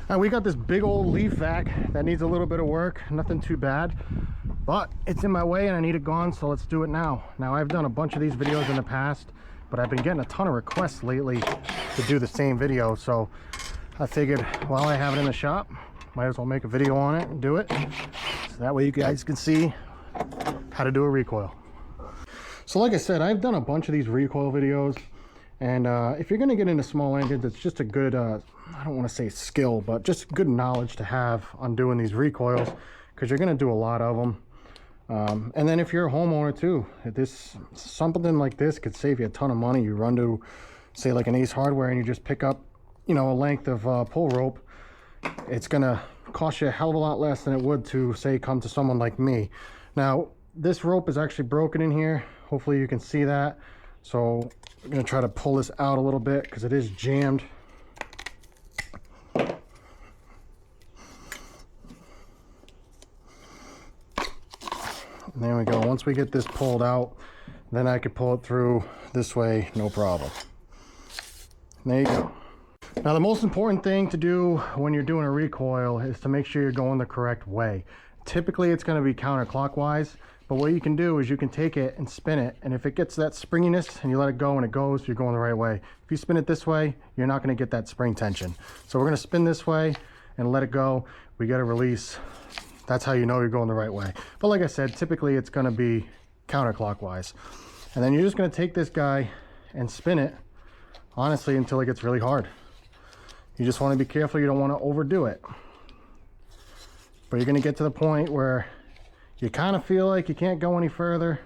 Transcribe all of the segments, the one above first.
And we got this big old leaf vac that needs a little bit of work, nothing too bad, but it's in my way and I need it gone, so let's do it now. Now, I've done a bunch of these videos in the past, but I've been getting a ton of requests lately to do the same video, so I figured while I have it in the shop, might as well make a video on it and do it, so that way you guys can see how to do a recoil. So like I said, I've done a bunch of these recoil videos, and if you're going to get into small engines, it's just a good, I don't want to say skill, but just good knowledge to have on doing these recoils, because you're going to do a lot of them. And then if you're a homeowner too, something like this could save you a ton of money. You run to, say, like an Ace Hardware, and you just pick up, you know, a length of pull rope. It's going to cost you a hell of a lot less than it would to, say, come to someone like me. Now, this rope is actually broken in here. Hopefully you can see that. So I'm going to try to pull this out a little bit because it is jammed. And there we go. Once we get this pulled out, then I could pull it through this way, no problem. And there you go. Now, the most important thing to do when you're doing a recoil is to make sure you're going the correct way. Typically, it's going to be counterclockwise, but what you can do is you can take it and spin it, and if it gets that springiness and you let it go and it goes, you're going the right way. If you spin it this way, you're not going to get that spring tension. So we're going to spin this way and let it go. We get a release. That's how you know you're going the right way. But like I said, typically it's going to be counterclockwise. And then you're just going to take this guy and spin it, honestly, until it gets really hard. You just want to be careful. You don't want to overdo it. But you're going to get to the point where you kind of feel like you can't go any further.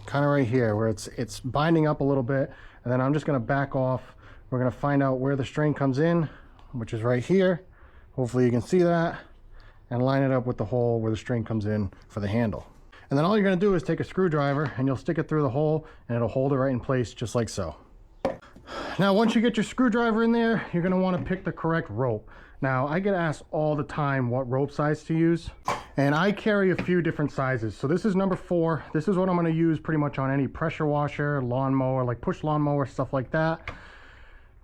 Kind of right here where it's binding up a little bit, and then I'm just going to back off. We're going to find out where the string comes in, which is right here. Hopefully you can see that, and line it up with the hole where the string comes in for the handle. And then all you're going to do is take a screwdriver and you'll stick it through the hole, and it'll hold it right in place just like so. Now, once you get your screwdriver in there, you're going to want to pick the correct rope. Now, I get asked all the time what rope size to use, and I carry a few different sizes. So this is number 4. This is what I'm going to use pretty much on any pressure washer, lawnmower, like push lawnmower, stuff like that.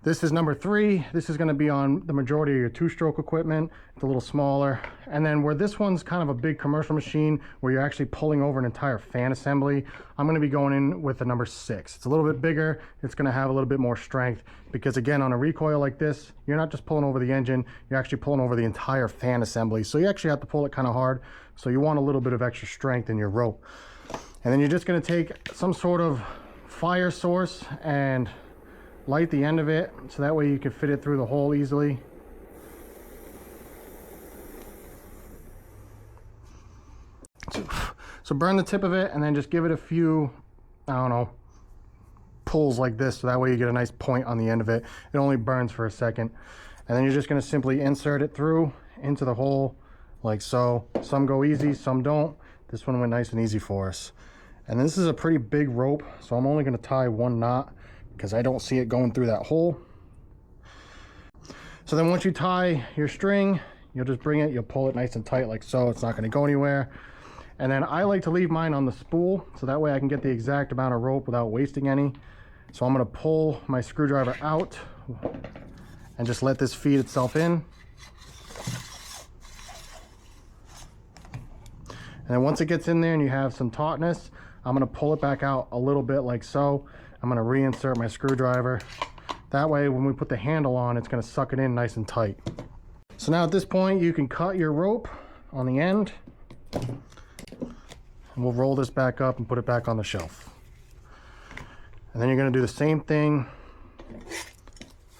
This is number 3. This is going to be on the majority of your 2-stroke equipment. It's a little smaller. And then where this one's kind of a big commercial machine where you're actually pulling over an entire fan assembly, I'm going to be going in with the number 6. It's a little bit bigger. It's going to have a little bit more strength because, again, on a recoil like this, you're not just pulling over the engine, you're actually pulling over the entire fan assembly. So you actually have to pull it kind of hard. So you want a little bit of extra strength in your rope. And then you're just going to take some sort of fire source and light the end of it so that way you can fit it through the hole easily. So burn the tip of it and then just give it a few, I don't know, pulls like this, so that way you get a nice point on the end of it. It only burns for a second. And then you're just going to simply insert it through into the hole like so. Some go easy, some don't. This one went nice and easy for us. And this is a pretty big rope, so I'm only going to tie 1 knot because I don't see it going through that hole. So then once you tie your string, you'll just bring it, you'll pull it nice and tight like so. It's not going to go anywhere. And then I like to leave mine on the spool so that way I can get the exact amount of rope without wasting any. So I'm going to pull my screwdriver out and just let this feed itself in. And then once it gets in there and you have some tautness, I'm going to pull it back out a little bit like so. I'm going to reinsert my screwdriver. That way when we put the handle on, it's going to suck it in nice and tight. So now at this point you can cut your rope on the end, and we'll roll this back up and put it back on the shelf. And then you're going to do the same thing.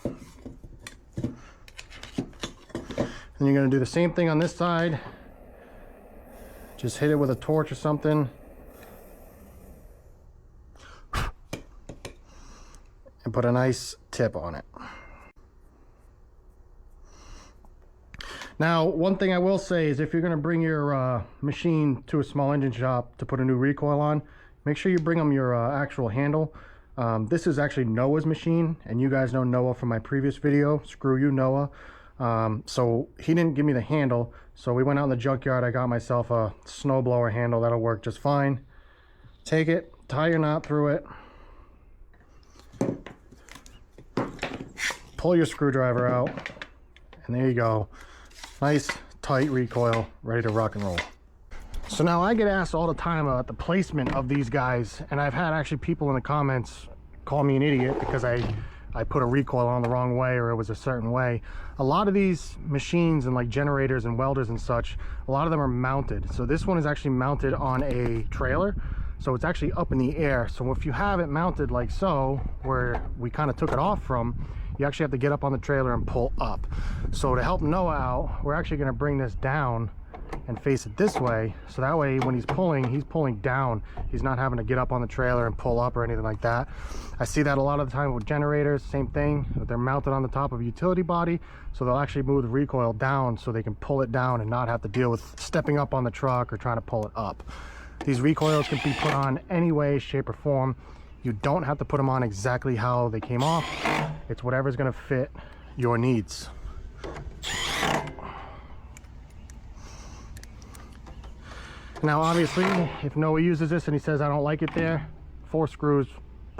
And you're going to do the same thing on this side. Just hit it with a torch or something. And put a nice tip on it. Now, one thing I will say is if you're going to bring your machine to a small engine shop to put a new recoil on, make sure you bring them your actual handle. This is actually Noah's machine, and you guys know Noah from my previous video. Screw you, Noah. So he didn't give me the handle, so we went out in the junkyard. I got myself a snowblower handle. That'll work just fine. Take it, tie your knot through it, pull your screwdriver out, and there you go. Nice tight recoil, ready to rock and roll. So now I get asked all the time about the placement of these guys, and I've had actually people in the comments call me an idiot because I put a recoil on the wrong way, or it was a certain way. A lot of these machines and like generators and welders and such, a lot of them are mounted. So this one is actually mounted on a trailer, so it's actually up in the air. So if you have it mounted like so, where we kind of took it off from, you actually have to get up on the trailer and pull up. So to help Noah out, we're actually going to bring this down and face it this way, so that way when he's pulling down. He's not having to get up on the trailer and pull up or anything like that. I see that a lot of the time with generators, same thing. They're mounted on the top of a utility body, so they'll actually move the recoil down so they can pull it down and not have to deal with stepping up on the truck or trying to pull it up. These recoils can be put on any way, shape, or form. You don't have to put them on exactly how they came off. It's whatever's going to fit your needs. Now obviously, if Noah uses this and he says I don't like it there, 4 screws,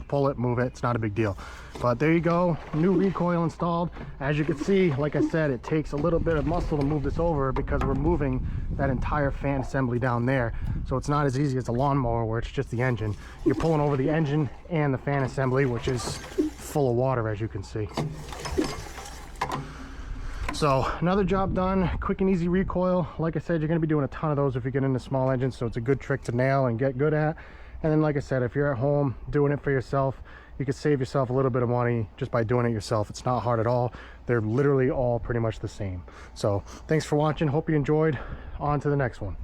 pull it, move it, it's not a big deal. But there you go, new recoil installed. As you can see, like I said, it takes a little bit of muscle to move this over because we're moving that entire fan assembly down there. So it's not as easy as a lawnmower where it's just the engine. You're pulling over the engine and the fan assembly, which is full of water, as you can see. So another job done, quick and easy recoil. Like I said, you're going to be doing a ton of those if you get into small engines, so it's a good trick to nail and get good at. And then like I said, if you're at home doing it for yourself, you can save yourself a little bit of money just by doing it yourself. It's not hard at all. They're literally all pretty much the same. So thanks for watching, hope you enjoyed. On to the next one.